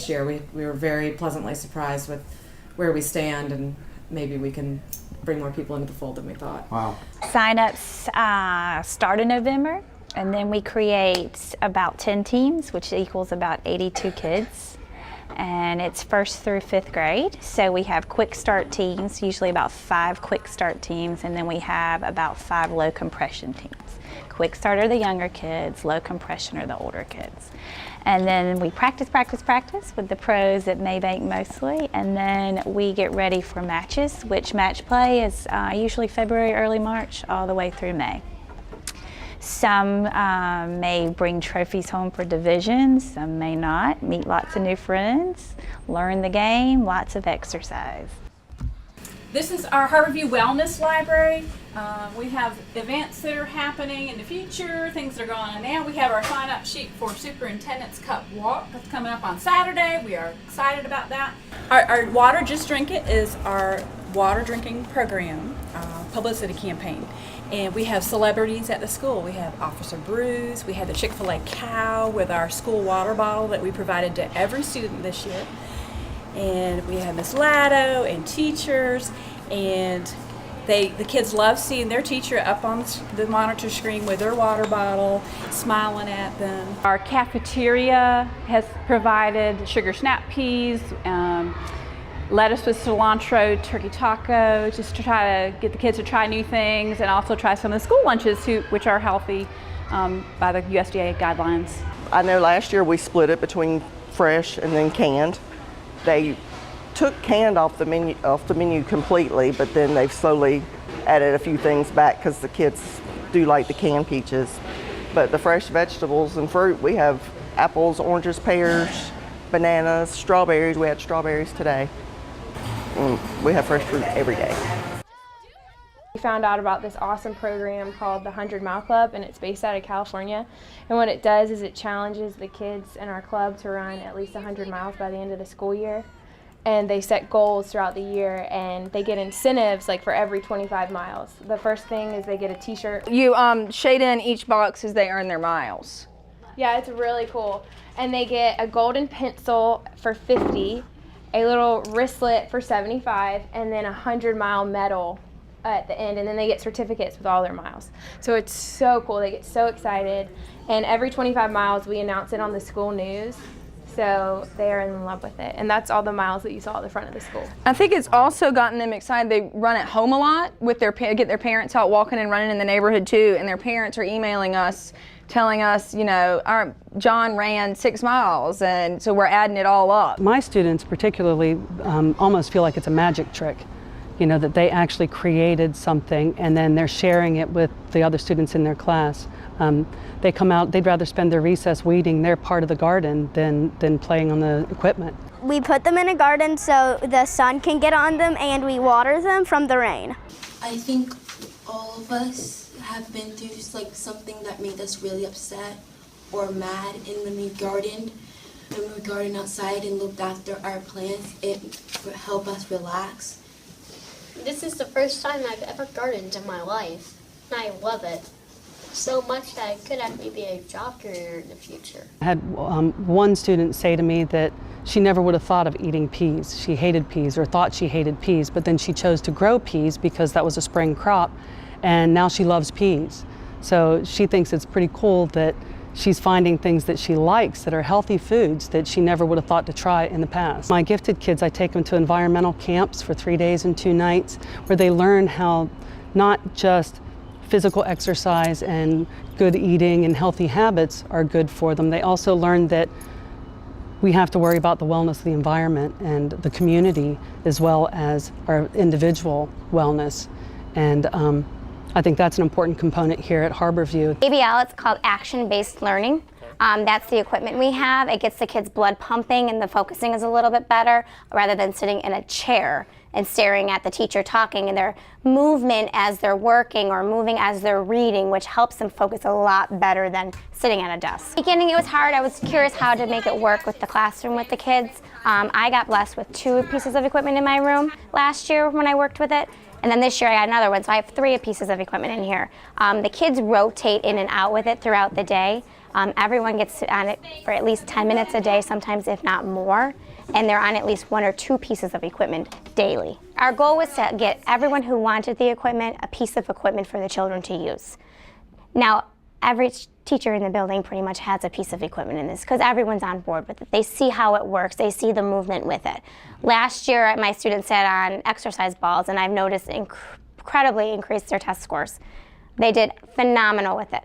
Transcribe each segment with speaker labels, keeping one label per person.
Speaker 1: this year. We were very pleasantly surprised with where we stand, and maybe we can bring more people into the fold than we thought.
Speaker 2: Wow.
Speaker 3: Sign-ups start in November, and then we create about 10 teams, which equals about 82 kids. And it's 1st through 5th grade. So we have quick start teams, usually about 5 quick start teams, and then we have about 5 low compression teams. Quick start are the younger kids, low compression are the older kids. And then we practice with the pros at Maybank mostly, and then we get ready for matches, which match play is usually February, early March, all the way through May. Some may bring trophies home for divisions, some may not, meet lots of new friends, learn the game, lots of exercise.
Speaker 4: This is our Harborview Wellness Library. We have events that are happening in the future, things that are going on now. We have our sign-up sheet for Superintendent's Cup Walk that's coming up on Saturday. We are excited about that. Our Water Just Drink It is our water drinking program, publicity campaign. And we have celebrities at the school. We have Officer Bruce, we have the Chick-fil-A cow with our school water bottle that we provided to every student this year. And we have Miss Latto and teachers, and the kids love seeing their teacher up on the monitor screen with their water bottle, smiling at them. Our cafeteria has provided sugar snap peas, lettuce with cilantro, turkey taco, just to try to get the kids to try new things, and also try some of the school lunches which are healthy by the USDA guidelines.
Speaker 5: I know last year we split it between fresh and then canned. They took canned off the menu completely, but then they've slowly added a few things back because the kids do like the canned peaches. But the fresh vegetables and fruit, we have apples, oranges, pears, bananas, strawberries. We had strawberries today. We have fresh fruit every day.
Speaker 6: We found out about this awesome program called the 100 Mile Club, and it's based out of California. And what it does is it challenges the kids in our club to run at least 100 miles by the end of the school year. And they set goals throughout the year, and they get incentives like for every 25 miles. The first thing is they get a t-shirt.
Speaker 7: You shade in each box as they earn their miles.
Speaker 6: Yeah, it's really cool. And they get a golden pencil for 50, a little wristlet for 75, and then a 100-mile medal at the end, and then they get certificates with all their miles. So it's so cool. They get so excited, and every 25 miles we announce it on the school news, so they are in love with it. And that's all the miles that you saw at the front of the school.
Speaker 7: I think it's also gotten them excited. They run at home a lot with get their parents out walking and running in the neighborhood too, and their parents are emailing us telling us, you know, our John ran 6 miles, and so we're adding it all up.
Speaker 8: My students particularly almost feel like it's a magic trick, you know, that they actually created something and then they're sharing it with the other students in their class. They come out, they'd rather spend their recess weeding their part of the garden than playing on the equipment.
Speaker 9: We put them in a garden so the sun can get on them, and we water them from the rain.
Speaker 10: I think all of us have been through like something that made us really upset or mad, and when we gardened outside and looked after our plants, it helped us relax.
Speaker 11: This is the first time I've ever gardened in my life, and I love it so much that it could actually be a job career in the future.
Speaker 8: I had one student say to me that she never would have thought of eating peas. She hated peas or thought she hated peas, but then she chose to grow peas because that was a spring crop, and now she loves peas. So she thinks it's pretty cool that she's finding things that she likes that are healthy foods that she never would have thought to try in the past. My gifted kids, I take them to environmental camps for 3 days and 2 nights where they learn how not just physical exercise and good eating and healthy habits are good for them. They also learn that we have to worry about the wellness of the environment and the community as well as our individual wellness. And I think that's an important component here at Harborview.
Speaker 12: ABL, it's called action-based learning. That's the equipment we have. It gets the kids' blood pumping and the focusing is a little bit better rather than sitting in a chair and staring at the teacher talking, and their movement as they're working or moving as they're reading, which helps them focus a lot better than sitting at a desk. Beginning it was hard. I was curious how to make it work with the classroom with the kids. I got blessed with 2 pieces of equipment in my room last year when I worked with it. And then this year I got another one, so I have 3 pieces of equipment in here. The kids rotate in and out with it throughout the day. Everyone gets on it for at least 10 minutes a day, sometimes if not more, and they're on at least 1 or 2 pieces of equipment daily. Our goal was to get everyone who wanted the equipment a piece of equipment for the children to use. Now, every teacher in the building pretty much has a piece of equipment in this because everyone's on board with it. They see how it works, they see the movement with it. Last year, my students sat on exercise balls, and I've noticed incredibly increased their test scores. They did phenomenal with it.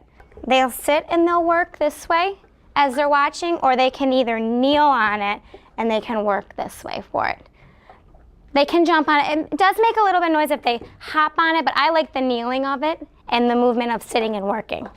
Speaker 12: They'll sit and they'll work this way as they're watching, or they can either kneel on it and they can work this way for it. They can jump on it. It does make a little bit of noise if they hop on it, but I like the kneeling of it and the movement of sitting and working.